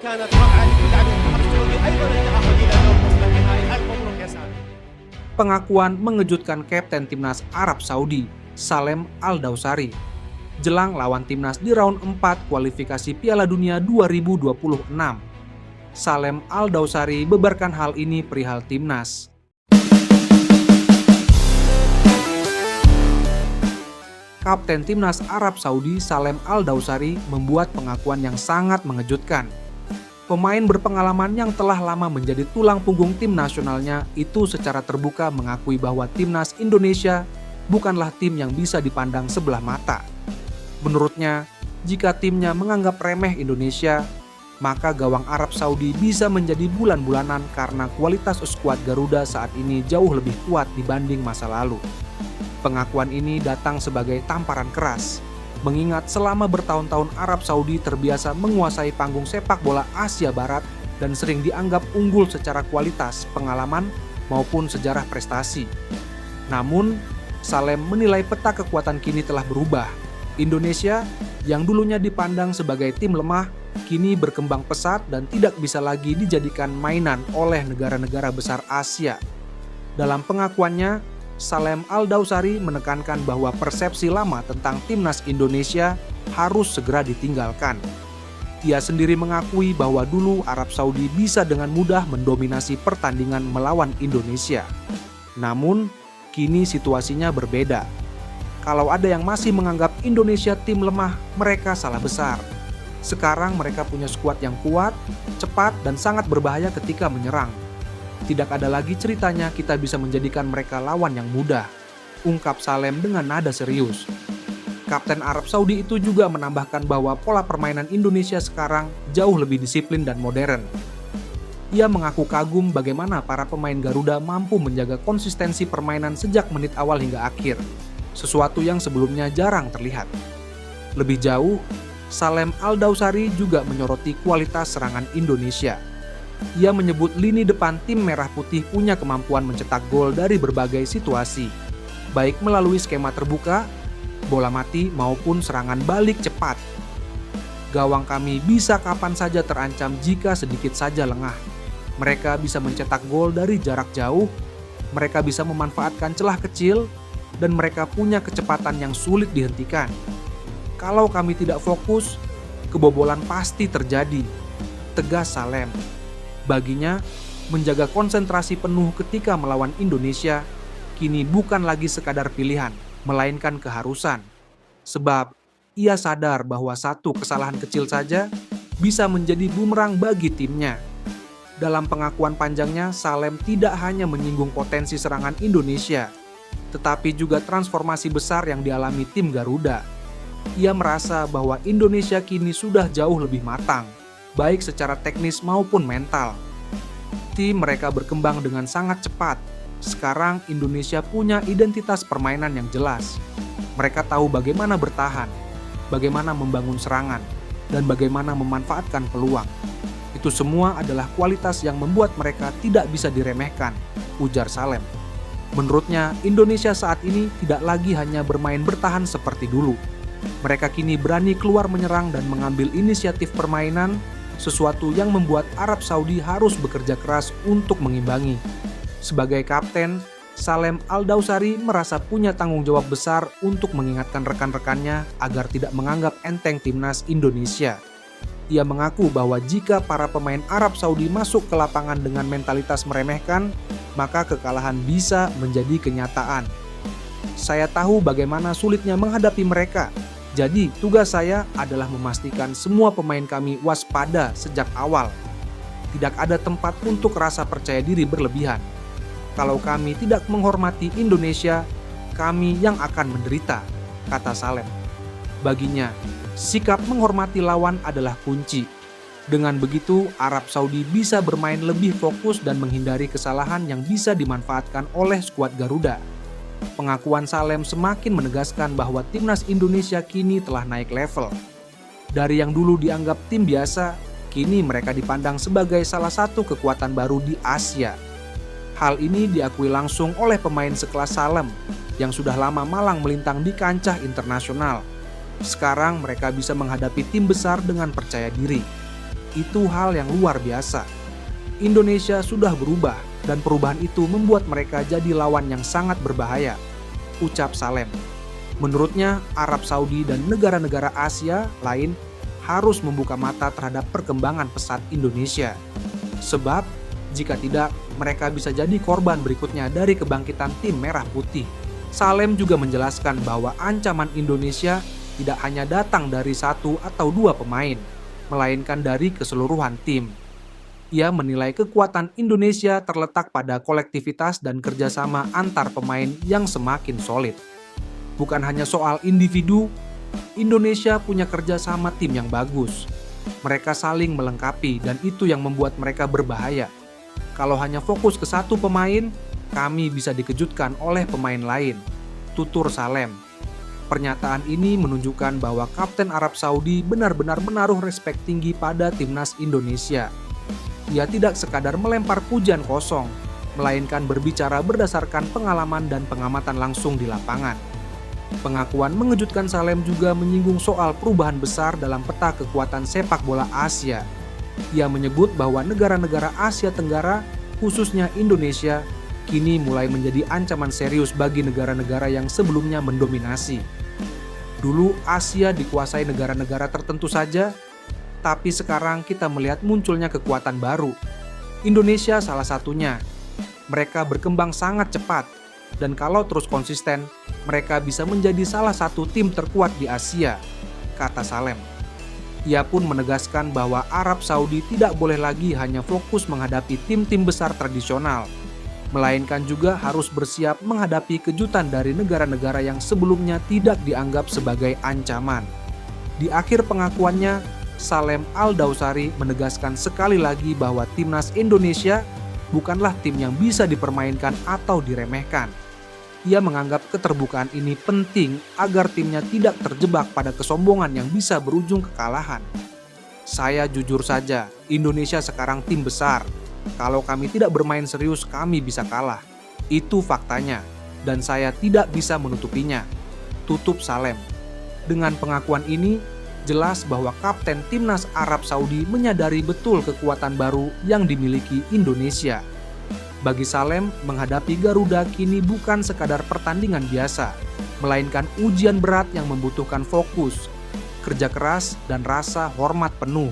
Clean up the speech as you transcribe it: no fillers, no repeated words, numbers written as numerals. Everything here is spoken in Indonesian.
كانت رائعة لكل لاعب المنتخب السعودي أيضا التأهل إلى دور نصف النهائي. ألف مبروك يا سامي. Pengakuan mengejutkan Kapten Timnas Arab Saudi, Salem Al-Dawsari, jelang lawan Timnas di round 4 kualifikasi Piala Dunia 2026. Salem Al-Dawsari beberkan hal ini perihal Timnas. Kapten Timnas Arab Saudi, Salem Al-Dawsari, membuat pengakuan yang sangat mengejutkan. Pemain berpengalaman yang telah lama menjadi tulang punggung tim nasionalnya itu secara terbuka mengakui bahwa Timnas Indonesia bukanlah tim yang bisa dipandang sebelah mata. Menurutnya, jika timnya menganggap remeh Indonesia, maka gawang Arab Saudi bisa menjadi bulan-bulanan karena kualitas skuad Garuda saat ini jauh lebih kuat dibanding masa lalu. Pengakuan ini datang sebagai tamparan keras, mengingat selama bertahun-tahun Arab Saudi terbiasa menguasai panggung sepak bola Asia Barat dan sering dianggap unggul secara kualitas, pengalaman, maupun sejarah prestasi. Namun, Salem menilai peta kekuatan kini telah berubah. Indonesia, yang dulunya dipandang sebagai tim lemah, kini berkembang pesat dan tidak bisa lagi dijadikan mainan oleh negara-negara besar Asia. Dalam pengakuannya, Salem Al-Dawsari menekankan bahwa persepsi lama tentang Timnas Indonesia harus segera ditinggalkan. Ia sendiri mengakui bahwa dulu Arab Saudi bisa dengan mudah mendominasi pertandingan melawan Indonesia. Namun, kini situasinya berbeda. Kalau ada yang masih menganggap Indonesia tim lemah, mereka salah besar. Sekarang mereka punya skuad yang kuat, cepat, dan sangat berbahaya ketika menyerang. Tidak ada lagi ceritanya kita bisa menjadikan mereka lawan yang mudah, ungkap Salem dengan nada serius. Kapten Arab Saudi itu juga menambahkan bahwa pola permainan Indonesia sekarang jauh lebih disiplin dan modern. Ia mengaku kagum bagaimana para pemain Garuda mampu menjaga konsistensi permainan sejak menit awal hingga akhir, sesuatu yang sebelumnya jarang terlihat. Lebih jauh, Salem Al-Dawsari juga menyoroti kualitas serangan Indonesia. Ia menyebut lini depan tim merah putih punya kemampuan mencetak gol dari berbagai situasi, baik melalui skema terbuka, bola mati, maupun serangan balik cepat. Gawang kami bisa kapan saja terancam jika sedikit saja lengah. Mereka bisa mencetak gol dari jarak jauh, mereka bisa memanfaatkan celah kecil, dan mereka punya kecepatan yang sulit dihentikan. Kalau kami tidak fokus, kebobolan pasti terjadi, tegas Salem. Baginya, menjaga konsentrasi penuh ketika melawan Indonesia kini bukan lagi sekadar pilihan, melainkan keharusan. Sebab, ia sadar bahwa satu kesalahan kecil saja bisa menjadi bumerang bagi timnya. Dalam pengakuan panjangnya, Salem tidak hanya menyinggung potensi serangan Indonesia, tetapi juga transformasi besar yang dialami tim Garuda. Ia merasa bahwa Indonesia kini sudah jauh lebih matang, baik secara teknis maupun mental. Tim mereka berkembang dengan sangat cepat. Sekarang Indonesia punya identitas permainan yang jelas. Mereka tahu bagaimana bertahan, bagaimana membangun serangan, dan bagaimana memanfaatkan peluang. Itu semua adalah kualitas yang membuat mereka tidak bisa diremehkan, ujar Salem. Menurutnya, Indonesia saat ini tidak lagi hanya bermain bertahan seperti dulu. Mereka kini berani keluar menyerang dan mengambil inisiatif permainan, sesuatu yang membuat Arab Saudi harus bekerja keras untuk mengimbangi. Sebagai kapten, Salem Al-Dawsari merasa punya tanggung jawab besar untuk mengingatkan rekan-rekannya agar tidak menganggap enteng Timnas Indonesia. Ia mengaku bahwa jika para pemain Arab Saudi masuk ke lapangan dengan mentalitas meremehkan, maka kekalahan bisa menjadi kenyataan. Saya tahu bagaimana sulitnya menghadapi mereka. Jadi, tugas saya adalah memastikan semua pemain kami waspada sejak awal. Tidak ada tempat untuk rasa percaya diri berlebihan. Kalau kami tidak menghormati Indonesia, kami yang akan menderita, kata Salem. Baginya, sikap menghormati lawan adalah kunci. Dengan begitu, Arab Saudi bisa bermain lebih fokus dan menghindari kesalahan yang bisa dimanfaatkan oleh skuad Garuda. Pengakuan Salem semakin menegaskan bahwa Timnas Indonesia kini telah naik level. Dari yang dulu dianggap tim biasa, kini mereka dipandang sebagai salah satu kekuatan baru di Asia. Hal ini diakui langsung oleh pemain sekelas Salem yang sudah lama malang melintang di kancah internasional. Sekarang mereka bisa menghadapi tim besar dengan percaya diri. itu hal yang luar biasa. Indonesia sudah berubah dan perubahan itu membuat mereka jadi lawan yang sangat berbahaya, ucap Salem. Menurutnya, Arab Saudi dan negara-negara Asia lain harus membuka mata terhadap perkembangan pesat Indonesia. Sebab, jika tidak, mereka bisa jadi korban berikutnya dari kebangkitan tim merah putih. Salem juga menjelaskan bahwa ancaman Indonesia tidak hanya datang dari satu atau dua pemain, melainkan dari keseluruhan tim. Ia menilai kekuatan Indonesia terletak pada kolektivitas dan kerjasama antar pemain yang semakin solid. Bukan hanya soal individu, Indonesia punya kerjasama tim yang bagus. Mereka saling melengkapi dan itu yang membuat mereka berbahaya. Kalau hanya fokus ke satu pemain, kami bisa dikejutkan oleh pemain lain, tutur Salem. Pernyataan ini menunjukkan bahwa Kapten Arab Saudi benar-benar menaruh respek tinggi pada timnas Indonesia. Ia tidak sekadar melempar pujian kosong, melainkan berbicara berdasarkan pengalaman dan pengamatan langsung di lapangan. Pengakuan mengejutkan Salem juga menyinggung soal perubahan besar dalam peta kekuatan sepak bola Asia. Ia menyebut bahwa negara-negara Asia Tenggara, khususnya Indonesia, kini mulai menjadi ancaman serius bagi negara-negara yang sebelumnya mendominasi. Dulu Asia dikuasai negara-negara tertentu saja, tapi sekarang kita melihat munculnya kekuatan baru. Indonesia salah satunya. Mereka berkembang sangat cepat, dan kalau terus konsisten, mereka bisa menjadi salah satu tim terkuat di Asia, kata Salem. Ia pun menegaskan bahwa Arab Saudi tidak boleh lagi hanya fokus menghadapi tim-tim besar tradisional, melainkan juga harus bersiap menghadapi kejutan dari negara-negara yang sebelumnya tidak dianggap sebagai ancaman. Di akhir pengakuannya, Salem Al-Dausari menegaskan sekali lagi bahwa timnas Indonesia bukanlah tim yang bisa dipermainkan atau diremehkan. Ia menganggap keterbukaan ini penting agar timnya tidak terjebak pada kesombongan yang bisa berujung kekalahan. Saya jujur saja, Indonesia sekarang tim besar. Kalau kami tidak bermain serius, kami bisa kalah. Itu faktanya, dan saya tidak bisa menutupinya, tutup Salem. Dengan pengakuan ini, jelas bahwa Kapten Timnas Arab Saudi menyadari betul kekuatan baru yang dimiliki Indonesia. Bagi Salem, menghadapi Garuda kini bukan sekadar pertandingan biasa, melainkan ujian berat yang membutuhkan fokus, kerja keras, dan rasa hormat penuh.